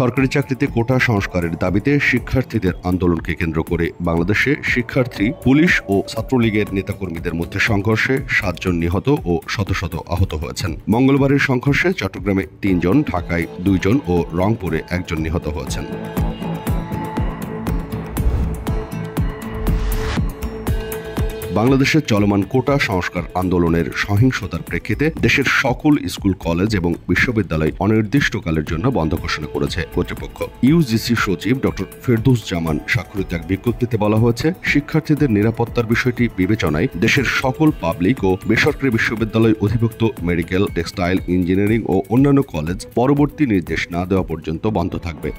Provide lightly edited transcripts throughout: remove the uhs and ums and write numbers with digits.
সরকারি চাকরিতে কোটা সংস্কারের দাবিতে শিক্ষার্থীদের আন্দোলনকে কেন্দ্র করে বাংলাদেশে শিক্ষার্থী, পুলিশ ও ছাত্রলীগের নেতাকর্মীদের মধ্যে সংঘর্ষে 7 জন নিহত ও শত শত আহত হয়েছেন। মঙ্গলবারের সংঘর্ষে চট্টগ্রামে 3 জন, ঢাকায় 2 জন ও রংপুরে 1 জন নিহত হয়েছেন। বাংলাদেশের চলমান কোটা সংস্কার আন্দোলনের সহিংসতার প্রেক্ষিতে দেশের সকল স্কুল, কলেজ এবং বিশ্ববিদ্যালয় অনির্দিষ্টকালের জন্য বন্ধ ঘোষণা করেছে কর্তৃপক্ষ। ইউজিসি সচিব ডক্টর ফেরদৌস জামান স্বাক্ষরিত এক বিজ্ঞপ্তিতে বলা হয়েছে, শিক্ষার্থীদের নিরাপত্তার বিষয়টি বিবেচনায় দেশের সকল পাবলিক ও বেসরকারি বিশ্ববিদ্যালয়, অধিভুক্ত মেডিকেল, টেক্সটাইল, ইঞ্জিনিয়ারিং ও অন্যান্য কলেজ পরবর্তী নির্দেশ না দেওয়া পর্যন্ত বন্ধ থাকবে।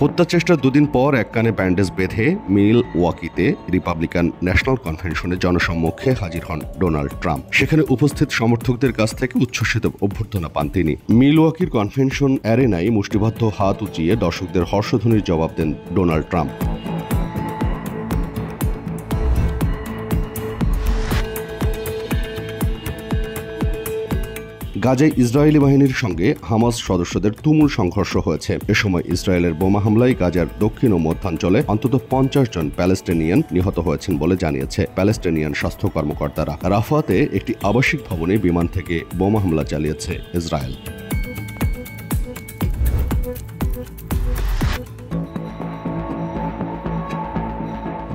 হত্যাচেষ্টার 2 দিন পর এক কানে ব্যান্ডেজ বেঁধে মিলওয়াকিতে রিপাবলিকান ন্যাশনাল কনভেনশনে জনসম্মুখে হাজির হন ডোনাল্ড ট্রাম্প। সেখানে উপস্থিত সমর্থকদের কাছ থেকে উচ্ছ্বসিত অভ্যর্থনা পান তিনি। মিলওয়াকির কনভেনশন অ্যারেনায় মুষ্টিবদ্ধ হাত উঁচিয়ে দর্শকদের হর্ষধ্বনির জবাব দেন ডোনাল্ড ট্রাম্প। গাজায় ইসরায়েলি বাহিনীর সঙ্গে হামাস সদস্যদের তুমুল সংঘর্ষ হয়েছে। এ সময় ইসরায়েলের বোমা হামলায় গাজার দক্ষিণ ও মধ্যাঞ্চলে অন্তত 50 জন প্যালেস্টিনিয়ান নিহত হয়েছেন বলে জানিয়েছে প্যালেস্টিনিয়ান স্বাস্থ্য কর্মকর্তারা। রাফাতে একটি আবাসিক ভবনে বিমান থেকে বোমা হামলা চালিয়েছে ইসরায়েল।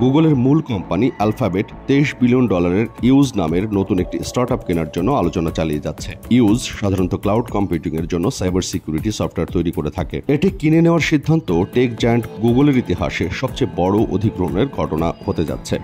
গুগলের মূল কোম্পানি অ্যালফাবেট $23 বিলিয়ন ইউজ নামের নতুন একটি স্টার্টআপ কেনার জন্য আলোচনা চালিয়ে যাচ্ছে। ইউজ সাধারণত ক্লাউড কম্পিউটিং এর জন্য সাইবার সিকিউরিটি সফটওয়্যার তৈরি করে থাকে। এটি কিনে নেওয়ার সিদ্ধান্ত টেক জায়ান্ট গুগলের ইতিহাসে সবচেয়ে বড় অধিগ্রহণের ঘটনা হতে যাচ্ছে।